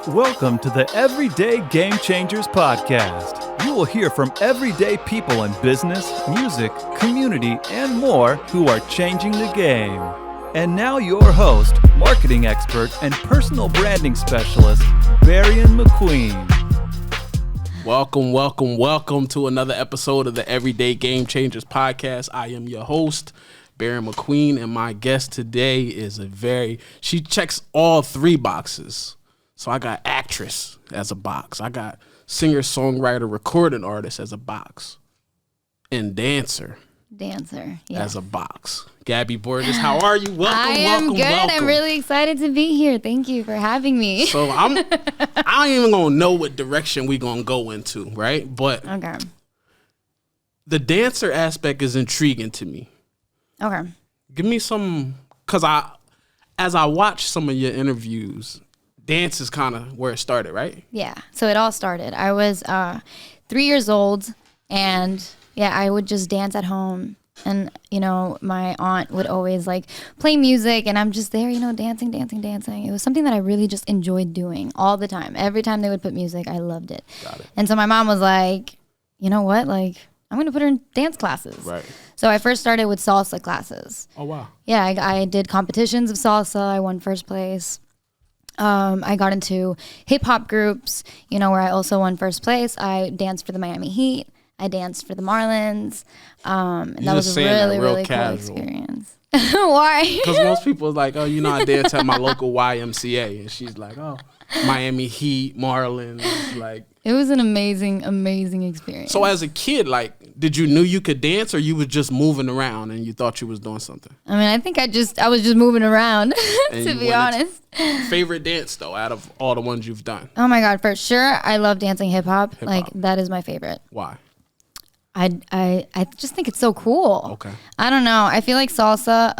Welcome to the Everyday Game Changers podcast. You will hear from everyday people in business, music, community, and more who are changing the game. And now your host, marketing expert, and personal branding specialist, Barrion McQueen. Welcome to another episode of the Everyday Game Changers podcast. I am your host, Barrion McQueen, and my guest today is she checks all three boxes. So I got actress as a box. I got singer, songwriter, recording artist as a box. And dancer, yes. as a box. Gaby Borges, how are you? Welcome. I'm really excited to be here. Thank you for having me. So I ain't even gonna know what direction we gonna go into, right? But okay. The dancer aspect is intriguing to me. Okay. Give me some, as I watch some of your interviews, dance is kind of where it started, right? Yeah. So it all started. I was 3 years old, and I would just dance at home. And, my aunt would always play music, and I'm just there, dancing. It was something that I really just enjoyed doing all the time. Every time they would put music, I loved it. Got it. And so my mom was like, you know what? I'm going to put her in dance classes. Right. So I first started with salsa classes. Oh, wow. Yeah, I did competitions of salsa. I won first place. I got into hip hop groups, where I also won first place. I danced for the Miami Heat. I danced for the Marlins. And that was a really cool experience. Why? Because most people are like, oh, I dance at my local YMCA. And she's like, oh, Miami Heat, Marlins. It was an amazing experience. So as a kid, did you knew you could dance, or you was just moving around and you thought you was doing something? I mean, I think I was just moving around, to be honest. Favorite dance, though, out of all the ones you've done? Oh, my God. For sure, I love dancing hip-hop. That is my favorite. Why? I just think it's so cool. Okay. I don't know. I feel like salsa,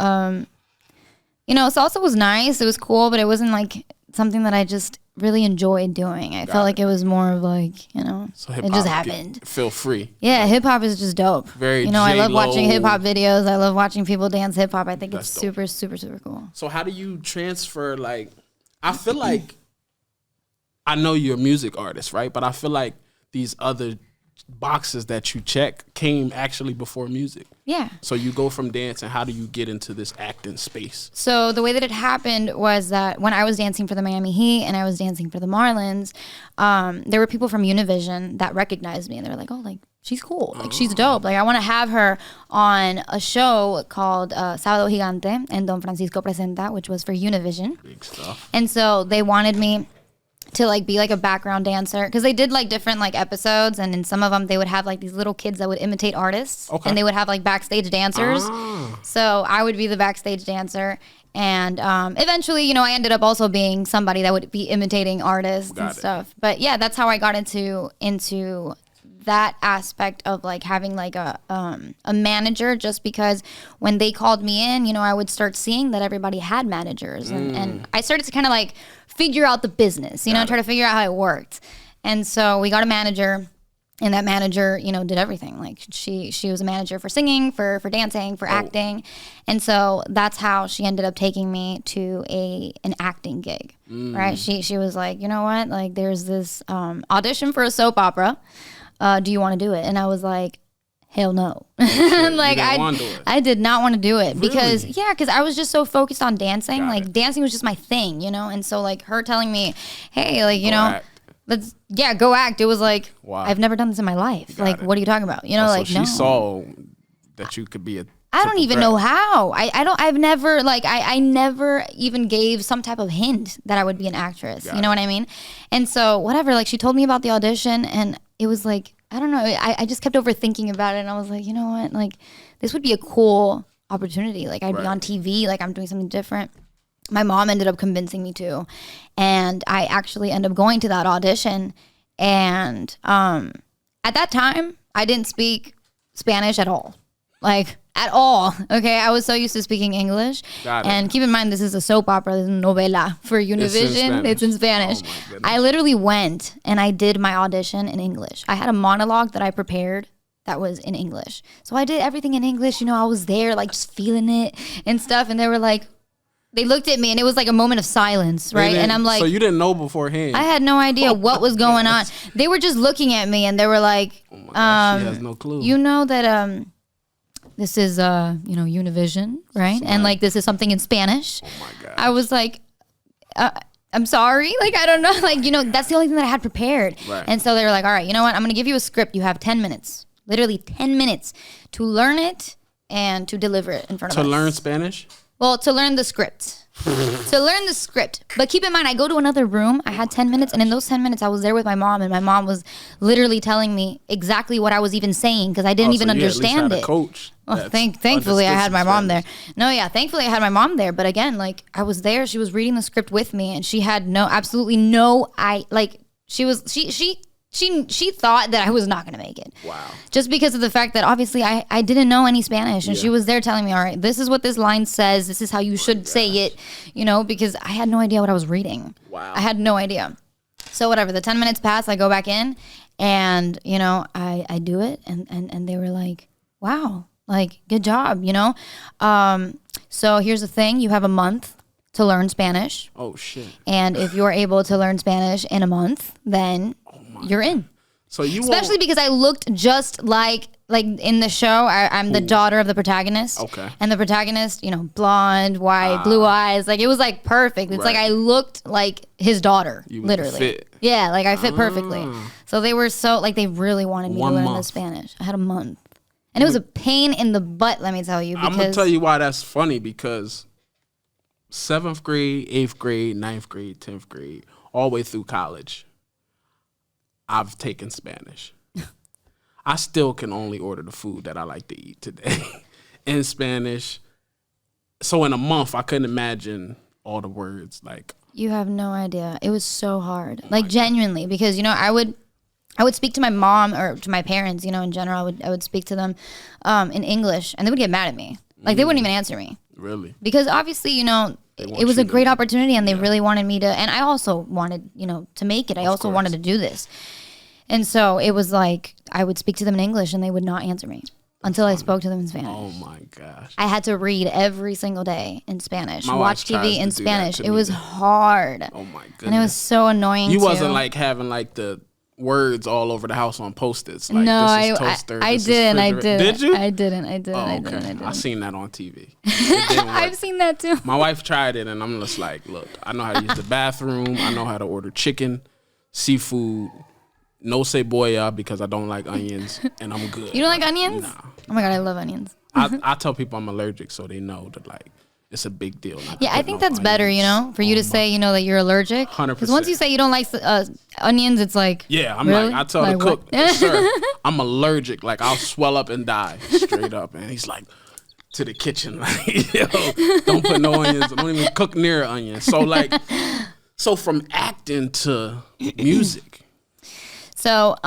salsa was nice. It was cool, but it wasn't something that I just really enjoyed doing. I felt like it was more of so it just happened. Feel free. Yeah, hip hop is just dope. Very I love watching hip hop videos. I love watching people dance hip hop. I think it's super, super, super cool. So how do you transfer, I feel like, I know you're a music artist, right? But I feel like these other boxes that you check came actually before music. Yeah. So you go from dance, and how do you get into this acting space? So the way that it happened was that when I was dancing for the Miami Heat and I was dancing for the Marlins, there were people from Univision that recognized me, and they were like, oh, she's cool. She's dope. I want to have her on a show called Sábado Gigante and Don Francisco Presenta, which was for Univision. Big stuff. And so they wanted me to be a background dancer, because they did different episodes, and in some of them they would have these little kids that would imitate artists. Okay. And they would have backstage dancers. So I would be the backstage dancer, and eventually I ended up also being somebody that would be imitating artists and stuff. But yeah, that's how I got into that aspect of having a manager, just because when they called me in, I would start seeing that everybody had managers, and I started to kind of figure out the business, try to figure out how it worked. And so we got a manager, and that manager, did everything. She was a manager for singing, for dancing, for acting. And so that's how she ended up taking me to an acting gig, right? She was like, you know what? There's this audition for a soap opera. Do you want to do it? And I was like, hell no. I did not want to do it. Because, because I was just so focused on dancing. Dancing was just my thing, and so her telling me, hey, let's go act. It was wow. I've never done this in my life. What are you talking about? So she saw that you could be a I don't even know how. I've never I never even gave some type of hint that I would be an actress. You know what I mean? And so whatever, she told me about the audition, and it was I don't know. I just kept overthinking about it, and I was like, you know what? This would be a cool opportunity. I'd be on TV. I'm doing something different. My mom ended up convincing me to, and I actually ended up going to that audition. And at that time, I didn't speak Spanish at all. At all. Okay, I was so used to speaking English. And keep in mind, this is a soap opera, this is a novela for Univision. It's in Spanish. Oh, I literally went and I did my audition in English. I had a monologue that I prepared that was in English. So I did everything in English. I was there just feeling it and stuff. And they were like, they looked at me and it was like a moment of silence, right? And I'm like, so you didn't know beforehand? I had no idea what was going on. They were just looking at me and they were like, oh my gosh, she has no clue. You know that this is Univision, right? And like this is something in Spanish. Oh my god. I was like, I'm sorry. Like, I don't know. Like, that's the only thing that I had prepared. Right. And so they were like, all right, you know what? I'm going to give you a script. You have 10 minutes, literally 10 minutes to learn it and to deliver it in front of us. To learn Spanish? Well, to learn the script. To learn the script. But keep in mind, I go to another room. I had 10 minutes. And in those 10 minutes, I was there with my mom. And my mom was literally telling me exactly what I was even saying because I didn't even understand it. Coach. Well, thankfully, I had my mom there. No, yeah, thankfully, I had my mom there. But again, like, I was there. She was reading the script with me. And she had absolutely no, she thought that I was not going to make it. Wow. Just because of the fact that obviously I didn't know any Spanish. And she was there telling me, all right, this is what this line says. This is how you should say it, because I had no idea what I was reading. Wow. I had no idea. So whatever, the 10 minutes pass, I go back in and, I do it. And they were like, wow, like, good job, So here's the thing. You have a month to learn Spanish. Oh, shit. And if you're able to learn Spanish in a month, then you're in. So you especially because I looked just like in the show. I'm the daughter of the protagonist. Okay. And the protagonist, blonde, white, blue eyes. Like, it was like perfect. It's like I looked like his daughter, literally. Fit. Yeah, like I fit perfectly. So they were they really wanted me to learn the Spanish. I had a month. And it was a pain in the butt, let me tell you. I'm going to tell you why that's funny, because 7th grade, 8th grade, 9th grade, 10th grade, all the way through college, I've taken Spanish. I still can only order the food that I like to eat today in Spanish. So in a month, I couldn't imagine all the words. Like, you have no idea. It was so hard. Like, genuinely, because, I would speak to my mom or to my parents, in general. I would speak to them in English, and they would get mad at me. Like, they wouldn't even answer me. Really? Because obviously, it was a great opportunity, and they really wanted me to, and I also wanted, to make it. I also wanted to do this. And so it was like, I would speak to them in English, and they would not answer me until I spoke to them in Spanish. Oh, my gosh. I had to read every single day in Spanish, watch TV in Spanish. It was hard. Oh, my goodness. And it was so annoying, You wasn't, like, having, like, the words all over the house on Post-its. Like, no, this is toaster, I this didn't. is Did you? I didn't. Oh, okay. I seen that on TV. I've seen that too. My wife tried it, and I'm just like, look, I know how to use the bathroom. I know how to order chicken, seafood, no cebolla because I don't like onions, and I'm good. You don't like onions? Nah. Oh my God, I love onions. I tell people I'm allergic so they know that, like, it's a big deal. Yeah, I think that's better, for you to say, that you're allergic. 100%. Because once you say you don't like onions, it's like, yeah, I'm really? like, I tell the cook, sir, I'm allergic. Like, I'll swell up and die straight up. And he's like, to the kitchen, like, yo, don't put no onions. Don't even cook near onions. So from acting to music. So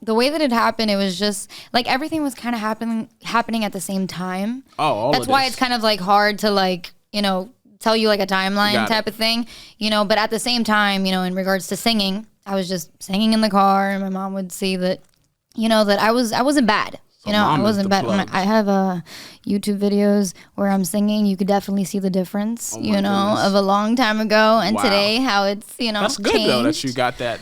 the way that it happened, it was just like everything was kind of happening at the same time. Oh, that's why it's kind of like hard to tell you like a timeline type of thing, But at the same time, in regards to singing, I was just singing in the car, and my mom would see that, that I wasn't bad. I wasn't bad. I have YouTube videos where I'm singing. You could definitely see the difference, of a long time ago and today, how it's, That's good changed. Though that you got that.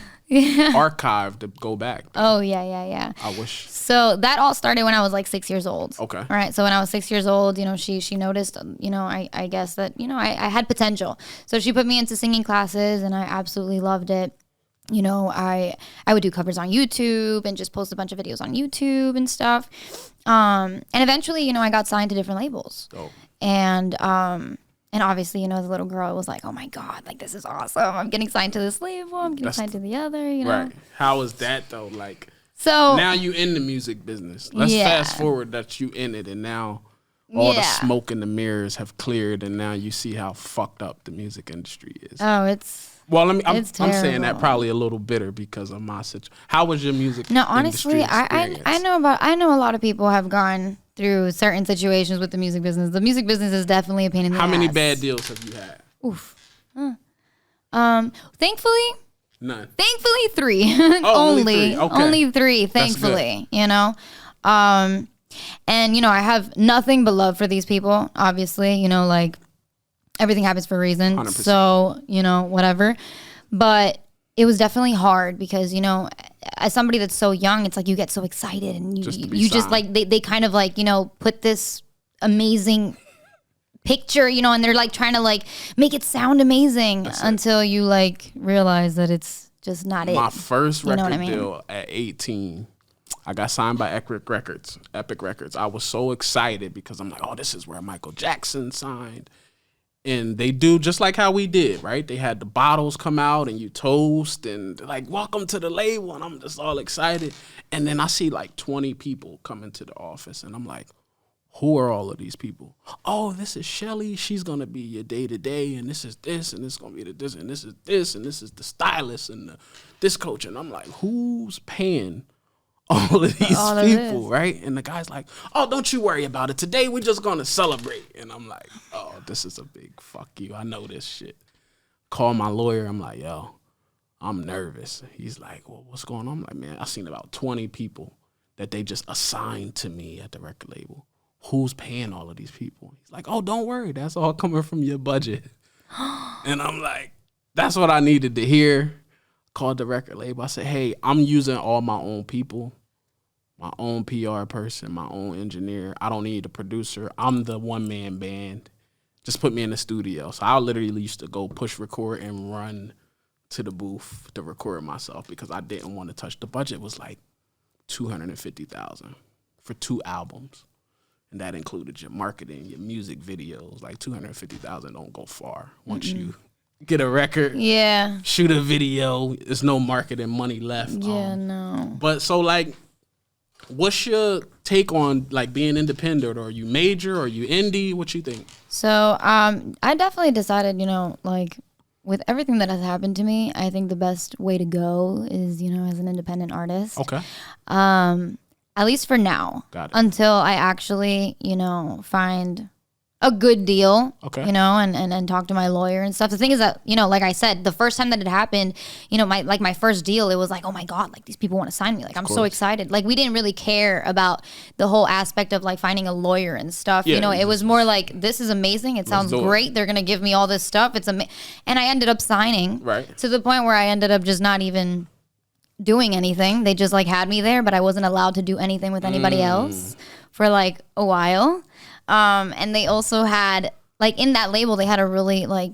Archive to go back. Oh, yeah. I wish. So that all started when I was like 6 years old. Okay. All right. So when I was 6 years old, she noticed, I guess that, I had potential. So she put me into singing classes, and I absolutely loved it. I would do covers on YouTube and just post a bunch of videos on YouTube and stuff. And eventually, I got signed to different labels. Oh. And obviously, the little girl was like, oh, my God, like, this is awesome. I'm getting signed to this label. I'm getting signed to the other, Right. How was that, though? Like, so now you in the music business. Let's fast forward that you in it, and now all the smoke and the mirrors have cleared, and now you see how fucked up the music industry is. Oh, it's... Well, I'm saying that probably a little bitter because of my situation. How was your music? No, honestly, I know a lot of people have gone through certain situations with the music business. The music business is definitely a pain in the ass. How many bad deals have you had? Oof. Thankfully, none. Thankfully, 3. Oh, only 3. Okay. Only 3. Thankfully, and I have nothing but love for these people. Obviously, like. everything happens for a reason. 100%. So, whatever. But it was definitely hard because, as somebody that's so young, it's like you get so excited and you just like, they kind of like, put this amazing picture, and they're like trying to like make it sound amazing until you like realize that it's just not it. My first record deal at 18, I got signed by Epic Records. I was so excited because I'm like, oh, this is where Michael Jackson signed. And they do just like how we did, right? They had the bottles come out and you toast and like, welcome to the label. And I'm just all excited. And then I see like 20 people come into the office and I'm like, who are all of these people? Oh, this is Shelly. She's going to be your day-to-day, and this is this, and this is going to be the this, and this is this, and this is the stylist and the this coach. And I'm like, who's paying all of these people, right? And the guy's like, oh, don't you worry about it. Today we're just going to celebrate. And I'm like, oh, this is a big fuck you. I know this shit. Call my lawyer. I'm like, yo, I'm nervous. He's like, well, what's going on? I'm like, man, I seen about 20 people that they just assigned to me at the record label. Who's paying all of these people? He's like, oh, don't worry. That's all coming from your budget. And I'm like, that's what I needed to hear. Called the record label. I said, hey, I'm using all my own people, my own PR person, my own engineer. I don't need a producer. I'm the one-man band. Just put me in the studio. So I literally used to go push record and run to the booth to record myself because I didn't want to touch. The budget was like $250,000 for 2 albums. And that included your marketing, your music videos. Like $250,000 don't go far. Once you get a record, shoot a video, there's no marketing money left. Yeah, no. But so like, what's your take on like being independent? Or are you major? Or are you indie? What you think? So I definitely decided, like with everything that has happened to me, I think the best way to go is, as an independent artist. Okay. At least for now. Got it. Until I actually, find a good deal, okay. And talk to my lawyer and stuff. The thing is that, like I said, the first time that it happened, my first deal, it was like, oh my God, like these people want to sign me. Like, I'm so excited. Like, we didn't really care about the whole aspect of like finding a lawyer and stuff. Yeah, it was more like, this is amazing. It sounds great. They're going to give me all this stuff. It's and I ended up signing to the point where I ended up just not even doing anything. They just like had me there, but I wasn't allowed to do anything with anybody else for like a while. And they also had like in that label, they had a really like,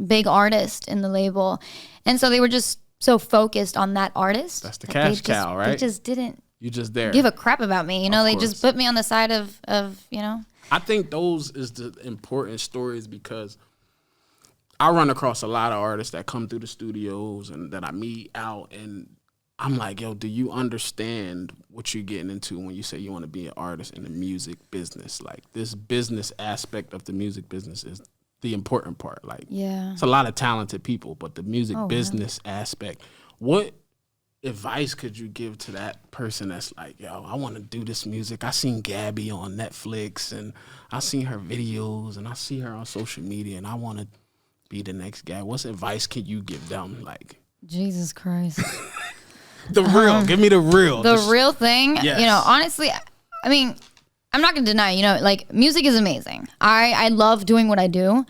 big artist in the label. And so they were just so focused on that artist. That's the cash cow, right? They just didn't you just there. give a crap about me. They just put me on the side of. I think those is the important stories because I run across a lot of artists that come through the studios and that I meet out and I'm like, yo, do you understand what you're getting into when you say you want to be an artist in the music business? Like, this business aspect of the music business is the important part. Like, it's a lot of talented people, but the music business aspect, what advice could you give to that person that's like, yo, I want to do this music. I seen Gaby on Netflix, and I seen her videos, and I see her on social media, and I want to be the next guy. What advice can you give them? Like, Jesus Christ. The real. Give me the real. The real thing. Yes. Honestly, I mean, I'm not gonna deny, like music is amazing. I love doing what I do,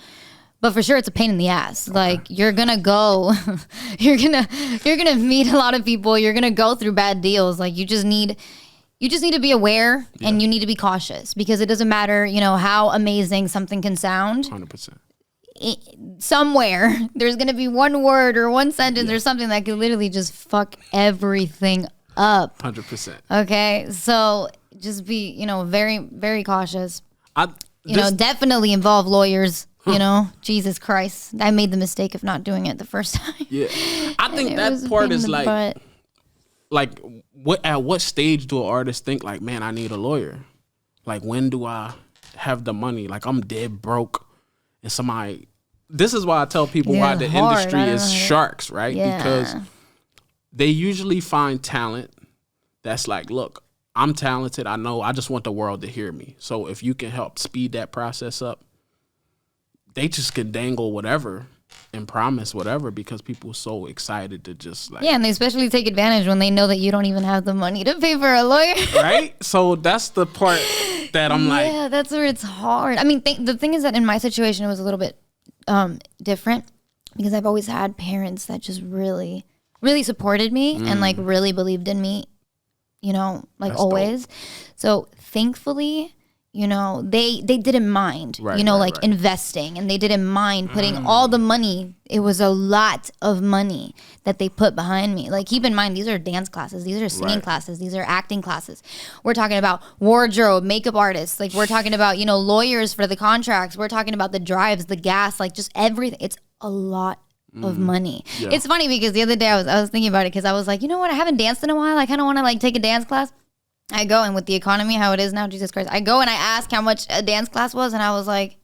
but for sure it's a pain in the ass. Okay. Like you're gonna go, you're gonna meet a lot of people. You're gonna go through bad deals. Like you just need to be aware and you need to be cautious because it doesn't matter, how amazing something can sound. 100%. Somewhere there's gonna be one word or one sentence or something that could literally just fuck everything up. 100%. Okay, so just be very, very cautious. Definitely involve lawyers. Jesus Christ, I made the mistake of not doing it the first time. Yeah, I think that part is like at what stage do an artist think like, man, I need a lawyer? Like, when do I have the money? Like, I'm dead broke. And somebody, this is why I tell people why the industry is sharks, right? Yeah. Because they usually find talent that's like, look, I'm talented. I know. I just want the world to hear me. So if you can help speed that process up, they just can dangle whatever and promise whatever because people are so excited to just like. Yeah, and they especially take advantage when they know that you don't even have the money to pay for a lawyer. Right? So that's the part that I'm like. Yeah, that's where it's hard. I mean, the thing is that in my situation, it was a little bit different because I've always had parents that just really, really supported me and like really believed in me, you know, like that's always. Dope. So thankfully, you know, they didn't mind, you know, like investing, and they didn't mind putting all the money. It was a lot of money that they put behind me. Like, keep in mind, these are dance classes, these are singing classes, these are acting classes. We're talking about wardrobe, makeup artists. Like, we're talking about, you know, lawyers for the contracts. We're talking about the drives, the gas, like just everything. It's a lot of money. Yeah. It's funny because the other day I was thinking about it because I was like, you know what? I haven't danced in a while. I kind of want to like take a dance class. I go, and with the economy, how it is now, Jesus Christ, I go and I ask how much a dance class was, and I was like,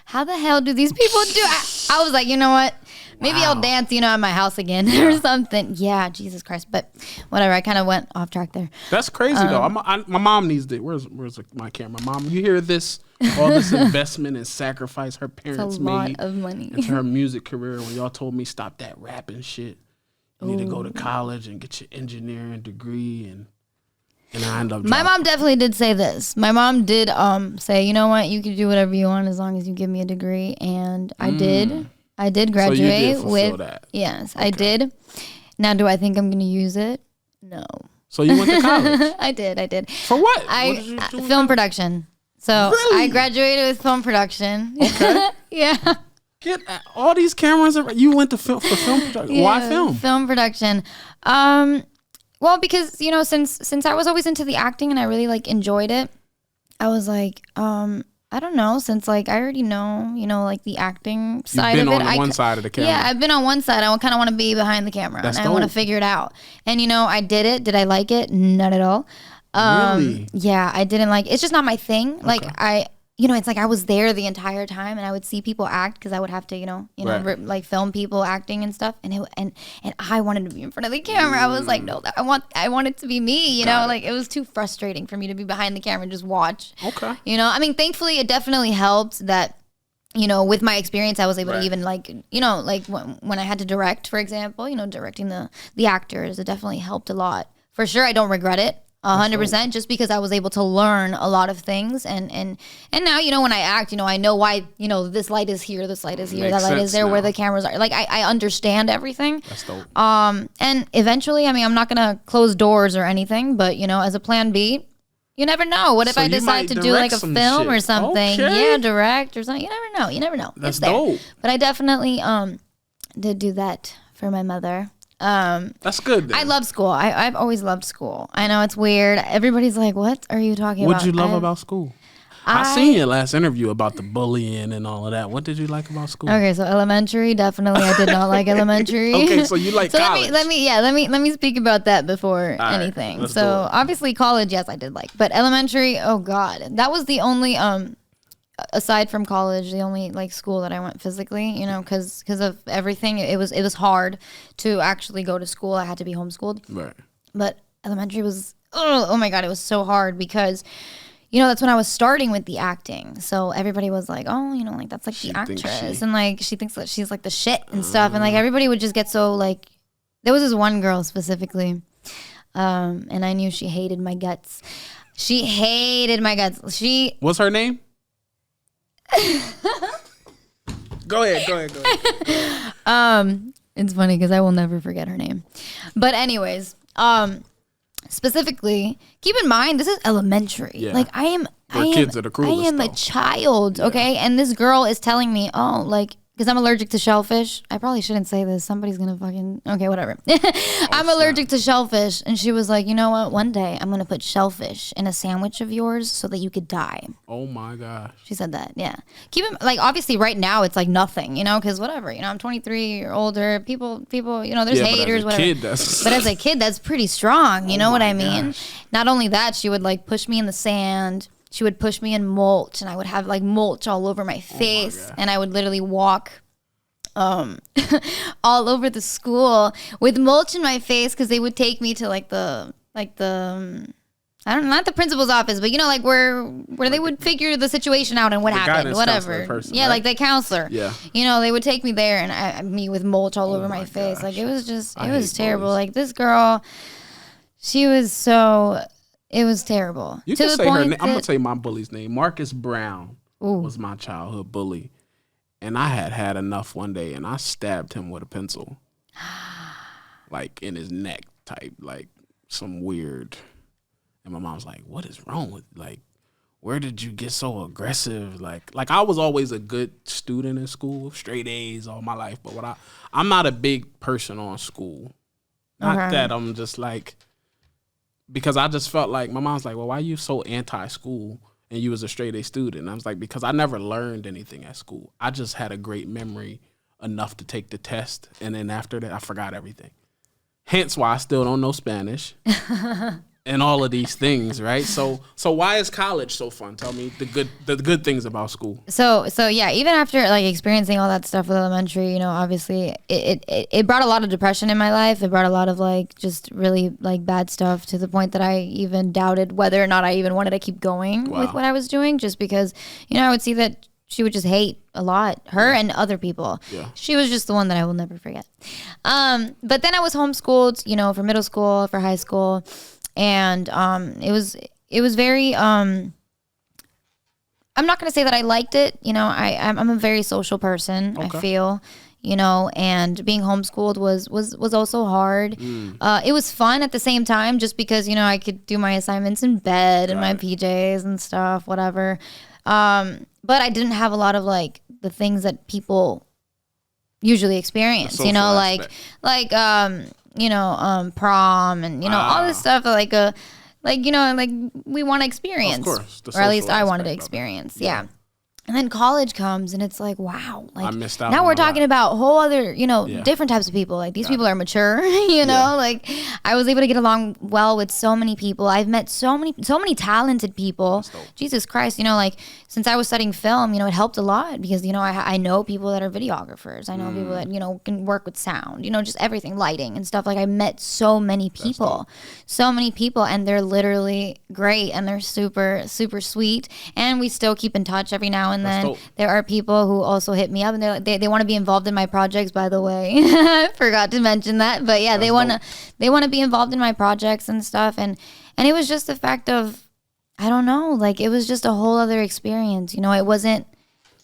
how the hell do these people do it? I was like, you know what? Maybe I'll dance, you know, at my house again or something. Yeah, Jesus Christ. But whatever, I kind of went off track there. That's crazy, though. My mom needs to, where's my camera? Mom, you hear this? All this investment and sacrifice her parents made. It's a lot of money. Into her music career when y'all told me stop that rapping shit. You need to go to college and get your engineering degree and I end up my mom definitely did say this. My mom did say, you know what, you can do whatever you want as long as you give me a degree, and I did graduate so you did with that. Yes, okay. I did. Now, do I think I'm going to use it? No. So you went to college? I did. For what? What did you do? Film production. So really? I graduated with film production. Okay. Yeah. Get all these cameras. You went to film production. Yeah, why film? Film production. Well, because, you know, since I was always into the acting and I really like enjoyed it, I was like, I don't know, since like I already know, you know, like the acting side of it. You've been on one side of the camera. Yeah, I've been on one side. I kind of want to be behind the camera. That's and dope. I want to figure it out. And, you know, I did it. Did I like it? Not at all. Really? Yeah, I didn't like it. It's just not my thing. Okay. Like you know, it's like I was there the entire time, and I would see people act because I would have to, you know, like film people acting and stuff. And I wanted to be in front of the camera. I was like, no, I want it to be me. You know, like it was too frustrating for me to be behind the camera and just watch. Okay. You know, I mean, thankfully, it definitely helped that, you know, with my experience, I was able to even like, you know, like when I had to direct, for example, you know, directing the actors, it definitely helped a lot. For sure, I don't regret it. 100%, just because I was able to learn a lot of things, and now, you know, when I act, you know, I know why, you know, this light is here, this light is here, that light is there, where the cameras are. Like I understand everything. That's dope. And eventually, I mean, I'm not gonna close doors or anything, but you know, as a plan B, you never know. What if I decide to do like a film or something? Okay. Yeah, direct or something. You never know. That's dope. But I definitely did do that for my mother. That's good then. I love school. I've always loved school. I know it's weird. Everybody's like, what are you talking about? What did you love about school? I seen your last interview about the bullying and all of that. What did you like about school? Okay, so elementary, definitely I did not like elementary. Okay, so you like college. Let me speak about that before anything. So obviously college, yes, I did like. But elementary, oh God. That was the only aside from college, the only like school that I went physically, you know, because of everything, it was hard to actually go to school. I had to be homeschooled. Right. But elementary was oh my God, it was so hard because, you know, that's when I was starting with the acting. So everybody was like, oh, you know, like that's like the actress, and like she thinks that she's like the shit and stuff, and like everybody would just get so like. There was this one girl specifically, and I knew she hated my guts. She hated my guts. What's her name? Go ahead. It's funny because I will never forget her name. But anyways, specifically, keep in mind this is elementary. Yeah. Like kids are the cruelest, I am a child, okay? And this girl is telling me, oh, like, because I'm allergic to shellfish. I probably shouldn't say this. Somebody's gonna fucking okay, whatever. I'm allergic to shellfish, and she was like, you know what? One day I'm gonna put shellfish in a sandwich of yours so that you could die. Oh my gosh. She said that. Yeah. Keep it like obviously right now it's like nothing, you know, because whatever, you know, I'm 23 or older. People, you know, there's haters, whatever. But as a kid, that's pretty strong. You know what I mean? Gosh. Not only that, she would like push me in the sand. She would push me in mulch, and I would have like mulch all over my face, and I would literally walk all over the school with mulch in my face because they would take me to like the I don't know, not the principal's office, but you know, like where they would figure the situation out and what happened, whatever. Person, yeah, right? Like the counselor. Yeah. You know, they would take me there and me with mulch all over my face. Gosh. Like it was terrible. Bullies. Like this girl, she was so. It was terrible. You can say her name. I'm going to tell you my bully's name. Marcus Brown was my childhood bully. And I had enough one day, and I stabbed him with a pencil, like in his neck type, like some weird. And my mom's like, "What is wrong with like? Where did you get so aggressive?" Like I was always a good student in school, straight A's all my life. But I'm not a big person on school. Not that I'm just like, because I just felt like my mom's like, "Well, why are you so anti-school?" And you was a straight A student. And I was like, because I never learned anything at school. I just had a great memory enough to take the test. And then after that, I forgot everything. Hence why I still don't know Spanish and all of these things, right? So why is college so fun? Tell me the good things about school. So yeah, even after like experiencing all that stuff with elementary, you know, obviously it brought a lot of depression in my life. It brought a lot of like just really like bad stuff to the point that I even doubted whether or not I even wanted to keep going with what I was doing, just because, you know, I would see that she would just hate a lot, her and other people. Yeah. She was just the one that I will never forget. But then I was homeschooled, you know, for middle school, for high school. And it was very, I'm not going to say that I liked it. You know, I'm a very social person, I feel, you know, and being homeschooled was also hard. It was fun at the same time, just because, you know, I could do my assignments in bed in my PJs and stuff, whatever. But I didn't have a lot of like the things that people usually experience, you know, aspect. Prom and, you know, all this stuff like, you know, like we want to experience, of course, or at least I wanted to experience. Yeah. And then college comes and it's like, wow, like I missed out now we're talking about whole other, you know, different types of people. Like these people are mature, you know, like I was able to get along well with so many people. I've met so many talented people. Jesus Christ, you know, like since I was studying film, you know, it helped a lot because, you know, I know people that are videographers. I know people that, you know, can work with sound, you know, just everything, lighting and stuff. Like I met so many people, and they're literally great and they're super, super sweet. And we still keep in touch every now and then. There are people who also hit me up and they're like, they want to be involved in my projects, by the way. I forgot to mention that, but yeah, they want to be involved in my projects and stuff. And it was just the fact of, I don't know, like it was just a whole other experience. You know, it wasn't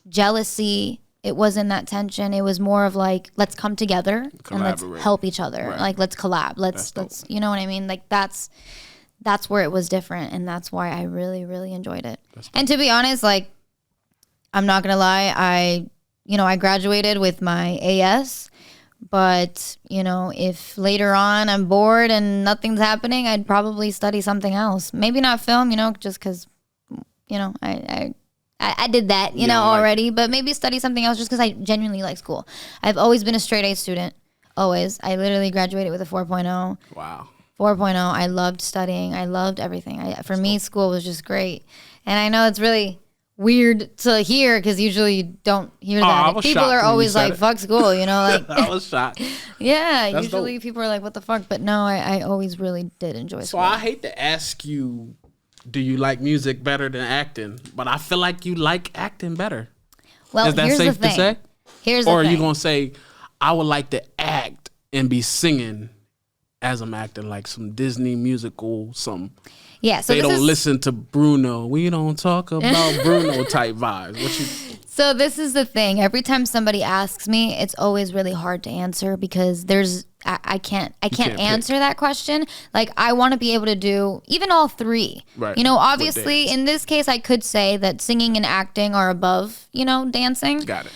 jealousy. It wasn't that tension. It was more of like, let's come together and let's help each other. Right. Like, let's collab. Let's, you know what I mean? Like that's where it was different. And that's why I really, really enjoyed it. And to be honest, like, I'm not going to lie. I graduated with my AS, but, you know, if later on I'm bored and nothing's happening, I'd probably study something else. Maybe not film, you know, just because, you know, I did that, you know, already, but maybe study something else just because I genuinely like school. I've always been a straight A student. Always. I literally graduated with a 4.0. Wow. 4.0. I loved studying. I loved everything. For me, school was just great. And I know it's really weird to hear because usually you don't hear that. People are always like, fuck school, you know, like I was shocked. Yeah, that's usually dope. People are like, what the fuck? But no, I always really did enjoy school. So I hate to ask you, do you like music better than acting? But I feel like you like acting better. Well, is that here's safe the thing. to say? Here's the thing. Or are you gonna say, I would like to act and be singing as I'm acting, like some Disney musical, some yeah, so they don't listen to Bruno. We don't talk about Bruno type vibes. So this is the thing. Every time somebody asks me, it's always really hard to answer because I can't answer that question. Like I want to be able to do even all three. Right. You know, obviously in this case I could say that singing and acting are above, you know, dancing. Got it.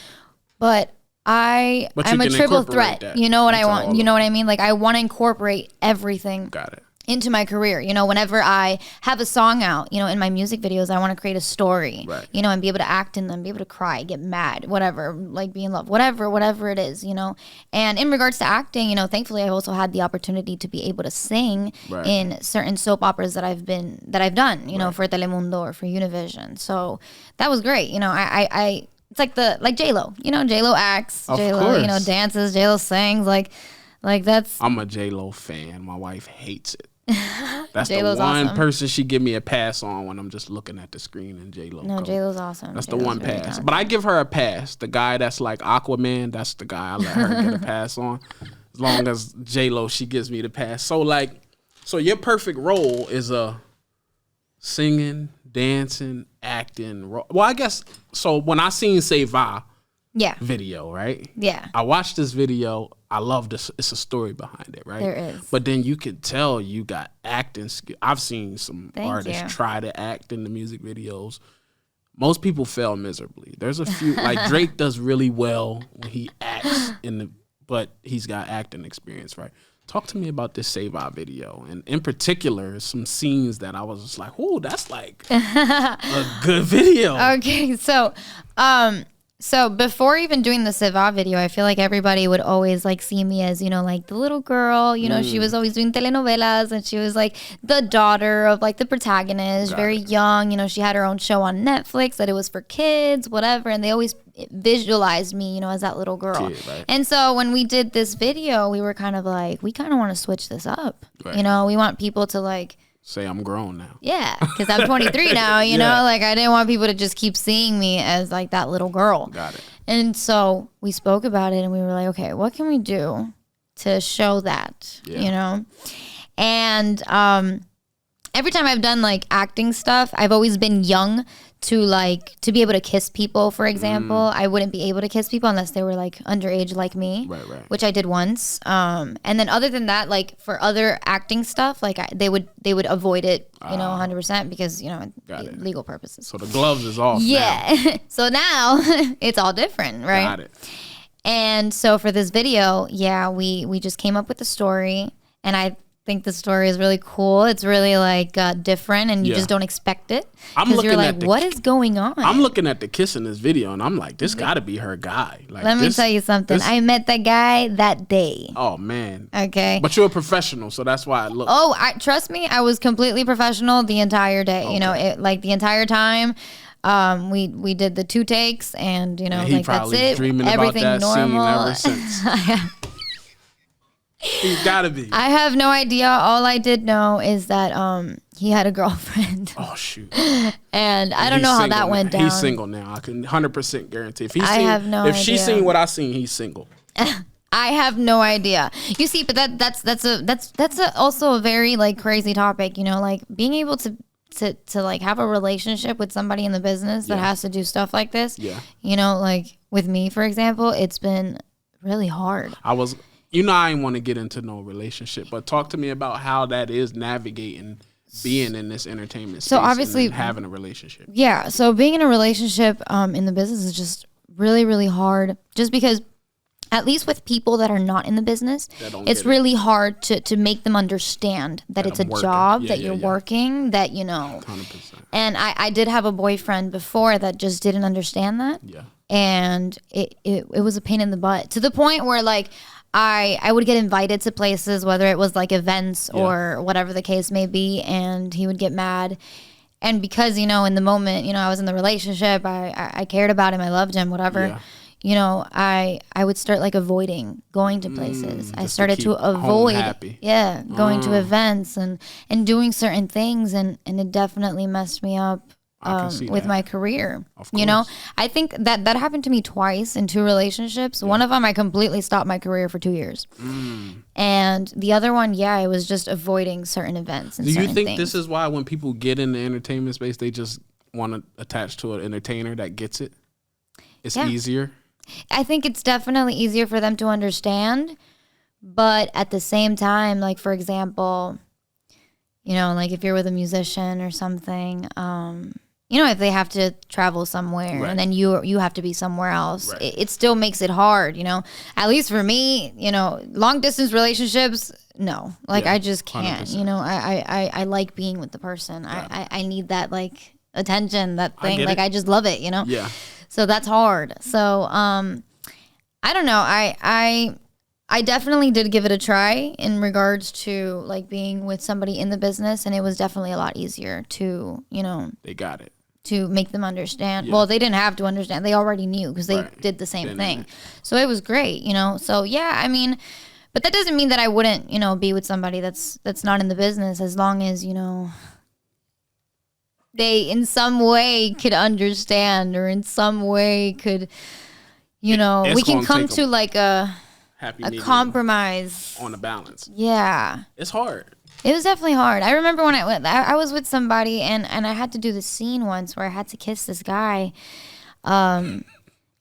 But I'm a triple threat. That. You know what I want? You know what I mean? Like I want to incorporate everything. Got it. Into my career, you know, whenever I have a song out, you know, in my music videos, I want to create a story, you know, and be able to act in them, be able to cry, get mad, whatever, like be in love, whatever it is, you know. And in regards to acting, you know, thankfully I've also had the opportunity to be able to sing in certain soap operas that I've done, you know, for Telemundo or for Univision. So that was great. You know, I it's like J-Lo, you know, J-Lo acts, J-Lo, you know, dances, J-Lo sings, like that's. I'm a J-Lo fan. My wife hates it. That's J-Lo's the one person she give me a pass on when I'm just looking at the screen and J-Lo. No, J-Lo's awesome. That's J-Lo's the one really pass. talented. But I give her a pass. The guy that's like Aquaman, that's the guy I let her get a pass on. As long as J-Lo, she gives me the pass. So your perfect role is a singing, dancing, acting role. Well, I guess, so when I seen Say Va, video, right? Yeah. I watched this video. I love this. It's a story behind it, right? There is. But then you could tell you got acting skill. I've seen some artists you. try to act in the music videos. Most people fail miserably. There's a few, like Drake does really well when he acts but he's got acting experience, right? Talk to me about this Save Our video. And in particular, some scenes that I was just like, ooh, that's like a good video. Okay, so before even doing the Siva video, I feel like everybody would always like see me as, like the little girl, she was always doing telenovelas and she was like the daughter of like the protagonist, very young, she had her own show on Netflix that it was for kids, whatever. And they always visualized me, as that little girl. Kid, right? And so when we did this video, we were kind of like, we kind of want to switch this up. Right. We want people to like, say I'm grown now. Yeah, because I'm 23 now, you know? Like, I didn't want people to just keep seeing me as, like, that little girl. Got it. And so we spoke about it, and we were like, okay, what can we do to show that, And every time I've done, like, acting stuff, I've always been young to be able to kiss people, for example. I wouldn't be able to kiss people unless they were like underage like me, right. Which I did once. And then other than that, like for other acting stuff, like they would avoid it, 100% because, legal purposes. So the gloves is off. Yeah. Now. So now it's all different, right? Got it. And so for this video, we just came up with the story, and I think the story is really cool. It's really like different, and you just don't expect it because you're like, what is going on? I'm looking at the kiss in this video, and I'm like, this got to be her guy. Like, let me tell you something. I met the guy that day. Oh man. Okay. But you're a professional, so that's why I look. Oh, trust me, I was completely professional the entire day. Okay. Like the entire time. We did the 2 takes, and like that's it. Dreaming everything about that normal. Scene ever since. He's gotta be. I have no idea. All I did know is that he had a girlfriend. Oh shoot! And I don't know how that went down. He's single now. I can 100% guarantee. If she's seen what I seen, he's single. I have no idea. You see, but that's also a very like crazy topic. Like being able to like have a relationship with somebody in the business that has to do stuff like this. Yeah. Like with me, for example, it's been really hard. I didn't want to get into no relationship, but talk to me about how that is navigating being in this entertainment space. So obviously and having a relationship. Yeah. So being in a relationship in the business is just really, really hard, just because at least with people that are not in the business, it's really hard to make them understand that it's a job, that you're working, that, 100%. And I did have a boyfriend before that just didn't understand that. Yeah. And it was a pain in the butt, to the point where like, I would get invited to places, whether it was like events or whatever the case may be, and he would get mad. And because, in the moment, I was in the relationship, I cared about him, I loved him, whatever, I would start like avoiding going to places. I started to avoid going to events and doing certain things, and it definitely messed me up. With my career, I think that happened to me twice in 2 relationships. One of them, I completely stopped my career for 2 years. And the other one, I was just avoiding certain events. And do you think this is why when people get in the entertainment space, they just want to attach to an entertainer that gets it? It's easier? I think it's definitely easier for them to understand. But at the same time, like, for example, like if you're with a musician or something, if they have to travel somewhere and then you have to be somewhere else, it still makes it hard, At least for me, long distance relationships, no. Like I just can't, 100%. I like being with the person. Yeah. I need that like attention, that thing. Like I just love it, Yeah. So that's hard. So I don't know. I definitely did give it a try in regards to like being with somebody in the business, and it was definitely a lot easier to, they got it. To make them understand. Yeah. Well, they didn't have to understand. They already knew because they did the same thing. So it was great, So I mean, but that doesn't mean that I wouldn't, be with somebody that's not in the business, as long as, they in some way could understand, or in some way could, we can come to like a compromise on a balance. Yeah. It's hard. It was definitely hard. I remember when I was with somebody and I had to do the scene once where I had to kiss this guy.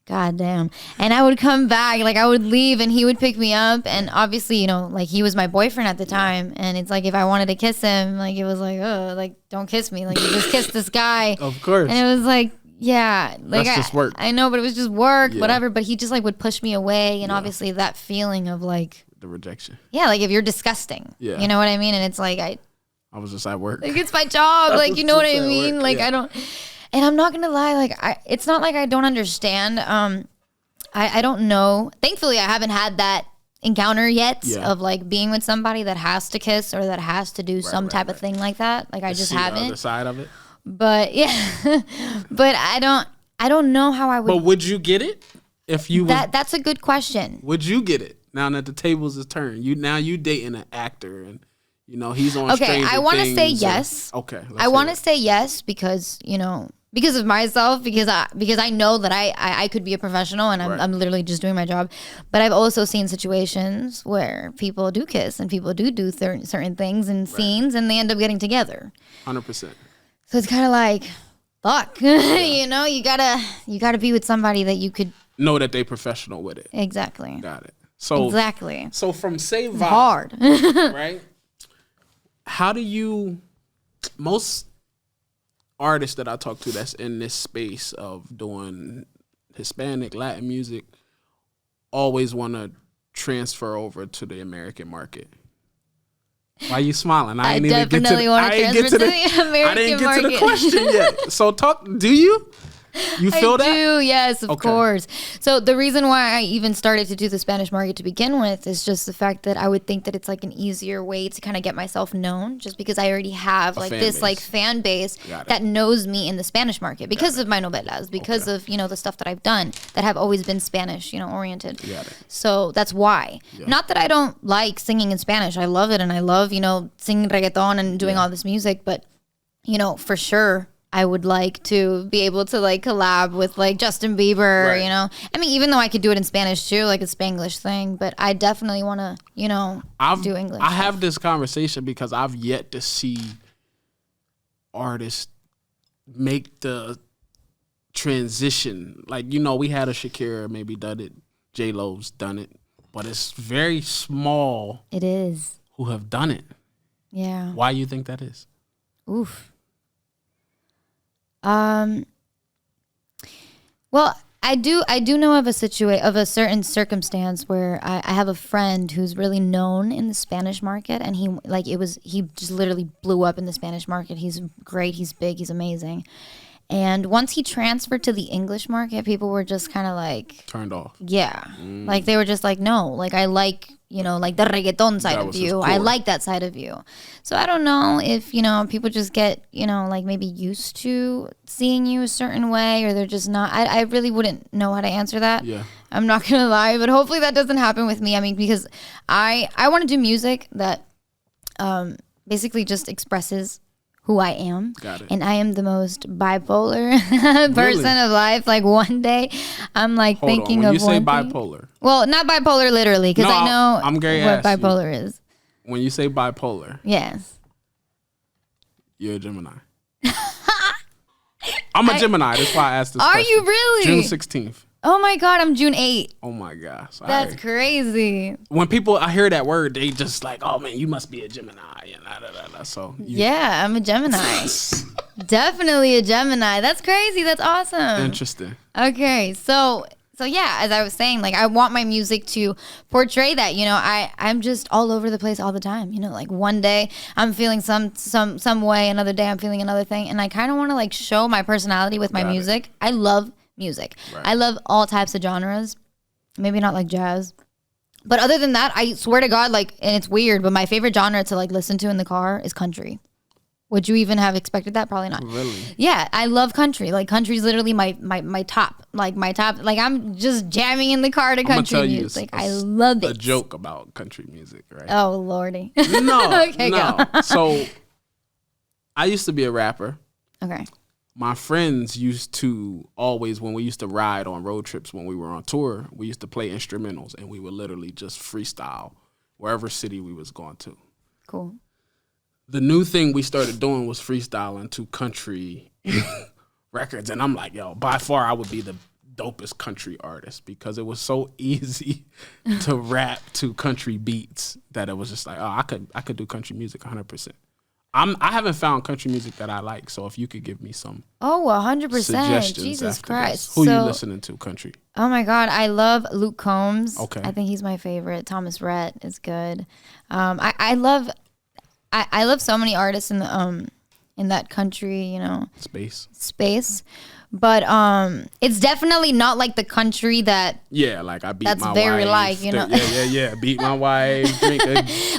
God damn. And I would come back, like I would leave and he would pick me up. And obviously, you know, like he was my boyfriend at the time. And it's like, if I wanted to kiss him, like it was like, oh, like don't kiss me. Like you just kissed this guy. Of course. And it was like, yeah, like that's just work. I know, but it was just work, whatever. But he just like would push me away. And obviously that feeling of like. The rejection. Yeah, like if you're disgusting. Yeah. You know what I mean? And it's like, I was just at work. Like it's my job. Like, you know what I mean? Work. Like I don't. And I'm not gonna lie, like it's not like I don't understand. I don't know. Thankfully, I haven't had that encounter yet of like being with somebody that has to kiss or that has to do some type of thing like that. Like I just haven't. The other side of it. But yeah, but I don't know how I would. But would you get it if you? That's a good question. Would you get it now that the tables is turned? You dating an actor and. You know, he's on Okay, I want to say yes. Okay. I want to say yes because, you know, because of myself, because I know that I could be a professional and I'm literally just doing my job. But I've also seen situations where people do kiss and people do certain things and scenes and they end up getting together. 100%. So it's kind of like, fuck, you know, you gotta be with somebody that you could know that they professional with it. Exactly. Got it. So exactly. So from Say Vibe, hard, right? How do you, most artists that I talk to that's in this space of doing Hispanic, Latin music, always want to transfer over to the American market. Why are you smiling? I definitely want to transfer to the American market. I didn't get to the question yet. So do you? You feel that? I do, yes, of course. So the reason why I even started to do the Spanish market to begin with is just the fact that I would think that it's like an easier way to kind of get myself known, just because I already have like this like fan base that knows me in the Spanish market because of my novelas, because of, you know, the stuff that I've done that have always been Spanish, you know, oriented. So that's why. Not that I don't like singing in Spanish. I love it and I love, you know, singing reggaeton and doing all this music, but you know, for sure I would like to be able to like collab with like Justin Bieber, you know. I mean, even though I could do it in Spanish too, like a Spanglish thing, but I definitely want to, you know, do English. I have this conversation because I've yet to see artists make the transition. Like, you know, we had a Shakira maybe done it, J-Lo's done it, but it's very small. It is. Who have done it. Yeah. Why you think that is? Oof. Well, I do know of a certain circumstance where I have a friend who's really known in the Spanish market, and he just literally blew up in the Spanish market. He's great, he's big, he's amazing. And once he transferred to the English market, people were just kind of like turned off. Yeah. Like they were just like, no, like I like, you know, like the reggaeton side of you. I like that side of you. So I don't know if, you know, people just get, you know, like maybe used to seeing you a certain way, or they're just not. I really wouldn't know how to answer that. Yeah. I'm not going to lie, but hopefully that doesn't happen with me. I mean, because I want to do music that basically just expresses who I am. Got it. And I am the most bipolar person of life. Like one day I'm like thinking of one thing. When you say bipolar. Well, not bipolar literally, because I know I'm what bipolar is. When you say bipolar. Yes. You're a Gemini. I'm a Gemini. That's why I asked this question. Are you really? June 16th. Oh my God, I'm June 8th. Oh my gosh. That's crazy. When I hear that word, they just like, oh man, you must be a Gemini. And so yeah, I'm a Gemini. Definitely a Gemini. That's crazy. That's awesome. Interesting. Okay, so yeah, as I was saying, like I want my music to portray that, you know, I'm just all over the place all the time. You know, like one day I'm feeling some way, another day I'm feeling another thing, and I kind of want to like show my personality with my music. I love music. Right. I love all types of genres. Maybe not like jazz. But other than that, I swear to God, like, and it's weird, but my favorite genre to like listen to in the car is country. Would you even have expected that? Probably not. Really? Yeah, I love country. Like country's literally my top. Like my top. Like I'm just jamming in the car to country music. I love it. A joke about country music, right? Oh Lordy. No. Okay, no. go. So I used to be a rapper. Okay. My friends used to always, when we used to ride on road trips when we were on tour, we used to play instrumentals and we would literally just freestyle wherever city we was going to. Cool. The new thing we started doing was freestyling to country records. And I'm like, yo, by far I would be the dopest country artists because it was so easy to rap to country beats that it was just like, oh, I could do country music 100%. I haven't found country music that I like, so if you could give me some 100%. Jesus Christ. Who you listening to country? Oh my God, I love Luke Combs. Okay. I think he's my favorite. Thomas Rhett is good. I love so many artists in that country, space. But it's definitely not like the country that like I beat my wife. That's very like, Yeah. Beat my wife. Drink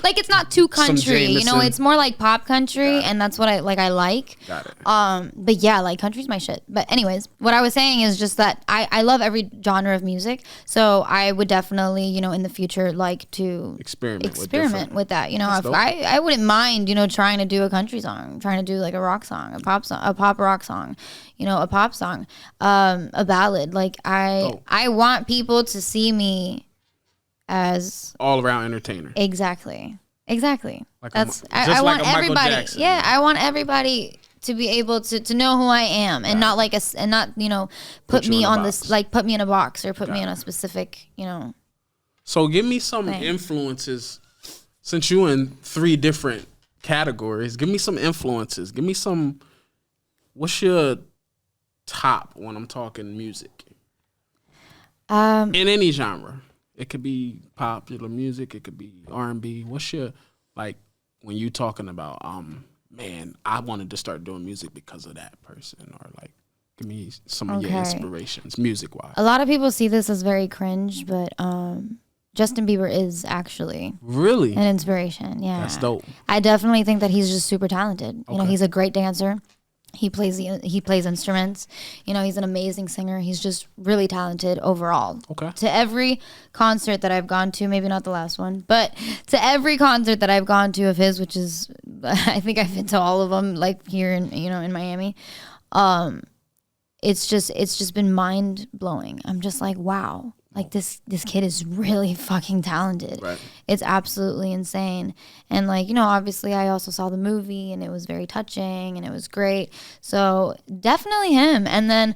like it's not too country, it's more like pop country, and that's what I like. Got it. But yeah, like country's my shit. But anyways, what I was saying is just that I love every genre of music, so I would definitely in the future like to experiment with that. If I wouldn't mind trying to do a country song, trying to do like a rock song, a pop rock song, a pop song, a ballad. Like I want people to see me as all around entertainer. Exactly. Like I want everybody. Jackson. Yeah, I want everybody to be able to know who I am and not like put me on this, like put me in a box or put me in a specific So give me some influences, since you in 3 different categories. Give me some influences. Give me some. What's your top when I'm talking music? In any genre. It could be popular music. It could be R&B. What's your, like, when you talking about, man, I wanted to start doing music because of that person, or like, give me some of your inspirations, music-wise. A lot of people see this as very cringe, but Justin Bieber is actually really an inspiration. Yeah, that's dope. I definitely think that he's just super talented. He's a great dancer. He plays instruments. He's an amazing singer. He's just really talented overall. Okay. To every concert that I've gone to, maybe not the last one, but to every concert that I've gone to of his, which is, I think I've been to all of them, like here in in Miami. It's just been mind blowing. I'm just like, wow. Like this kid is really fucking talented. Right. It's absolutely insane. And like, obviously I also saw the movie and it was very touching and it was great. So definitely him. And then,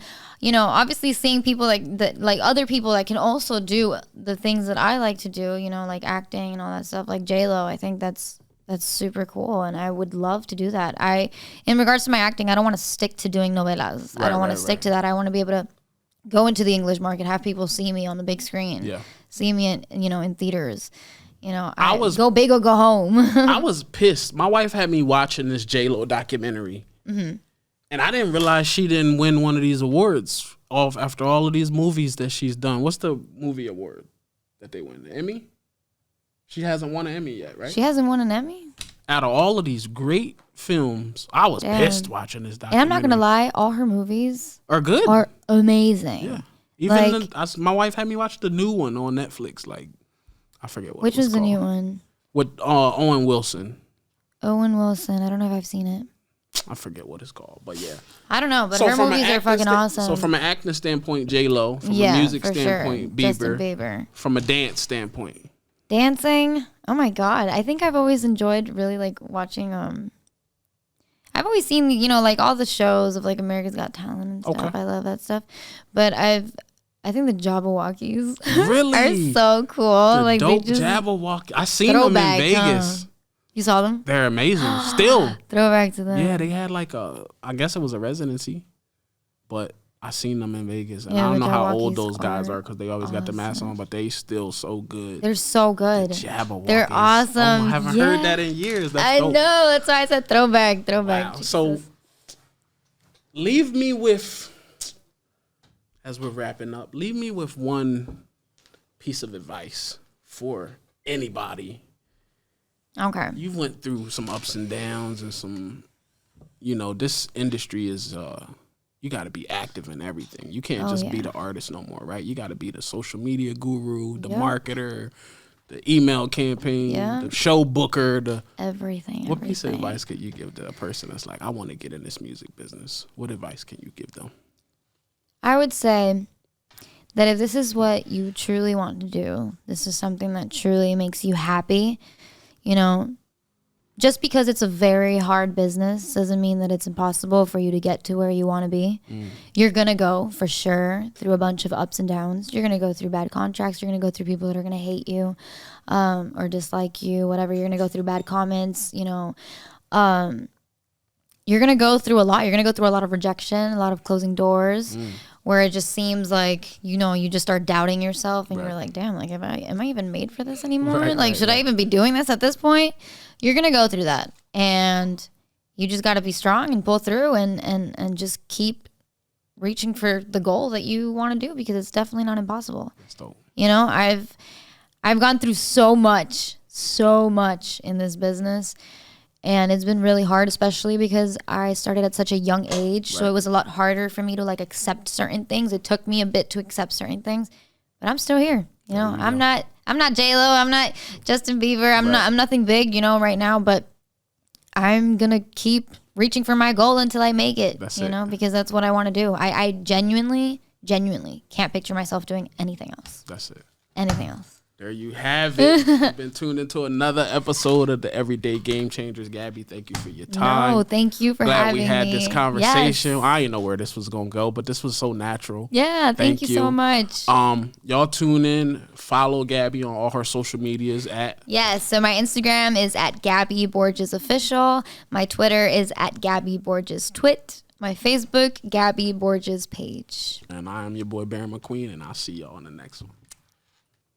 obviously seeing people like other people that can also do the things that I like to do, like acting and all that stuff, like J-Lo, I think that's super cool, and I would love to do that. In regards to my acting, I don't want to stick to doing novelas. I don't want to stick to that. I want to be able to go into the English market, have people see me on the big screen, see me in theaters. I was go big or go home. I was pissed. My wife had me watching this J-Lo documentary, and I didn't realize she didn't win one of these awards after all of these movies that she's done. What's the movie award that they win? The Emmy? She hasn't won an Emmy yet, right? She hasn't won an Emmy? Out of all of these great films, I was pissed watching this documentary. And I'm not going to lie, all her movies are good. Are amazing. Yeah. Even my wife had me watch the new one on Netflix. Like, I forget what Which it was was called. The new one? With Owen Wilson. Owen Wilson. I don't know if I've seen it. I forget what it's called, but yeah. I don't know, but her movies are fucking awesome. So from an acting standpoint, J-Lo. From a music standpoint, sure. Justin Bieber. From a dance standpoint. Dancing, oh my God. I think I've always enjoyed really like watching, I've always seen, like all the shows of like America's Got Talent and stuff. I love that stuff. But I think the Jabberwockies really are so cool. The like dope they just Jabberwocky. I seen them in Vegas. You saw them? They're amazing. Still. Throwback to them. Yeah, they had like I guess it was a residency, but I seen them in Vegas, and I don't know how old those guys are because they always got the mask on, but they still so good. They're so good. The Jabberwockies. They're awesome. I haven't heard that in years. That's dope. I know. That's why I said throwback. Wow. So leave me with, as we're wrapping up, leave me with one piece of advice for anybody. Okay. You went through some ups and downs and some, this industry is, you got to be active in everything. You can't just be the artist no more, right? You got to be the social media guru, the marketer, the email campaign, the show booker, everything. What piece of advice could you give to a person that's like, I want to get in this music business? What advice can you give them? I would say that if this is what you truly want to do, this is something that truly makes you happy, just because it's a very hard business doesn't mean that it's impossible for you to get to where you want to be. You're going to go for sure through a bunch of ups and downs. You're going to go through bad contracts. You're going to go through people that are going to hate you or dislike you, whatever. You're going to go through bad comments, you know. You're going to go through a lot. You're going to go through a lot of rejection, a lot of closing doors where it just seems like, you know, you just start doubting yourself and you're like, damn, like, am I even made for this anymore? Should I even be doing this at this point? You're going to go through that. And you just got to be strong and pull through and just keep reaching for the goal that you want to do, because it's definitely not impossible. That's dope. You know, I've gone through so much in this business. And it's been really hard, especially because I started at such a young age. So it was a lot harder for me to like accept certain things. It took me a bit to accept certain things, but I'm still here. You know, I'm not J-Lo. I'm not Justin Bieber. I'm nothing big, you know, right now, but I'm going to keep reaching for my goal until I make it, because that's what I want to do. I genuinely can't picture myself doing anything else. That's it. Anything else. There you have it. You've been tuned into another episode of the Everyday Game Changers. Gabby, thank you for your time. No, thank you for having me. Glad we had this conversation. Yes. I didn't know where this was going to go, but this was so natural. Yeah, thank you so much. Y'all tune in. Follow Gabby on all her social medias at... Yes, so my Instagram is at Gaby Borges Official. My Twitter is at Gaby Borges Twit. My Facebook, Gaby Borges page. And I am your boy, Baron McQueen, and I'll see y'all on the next one.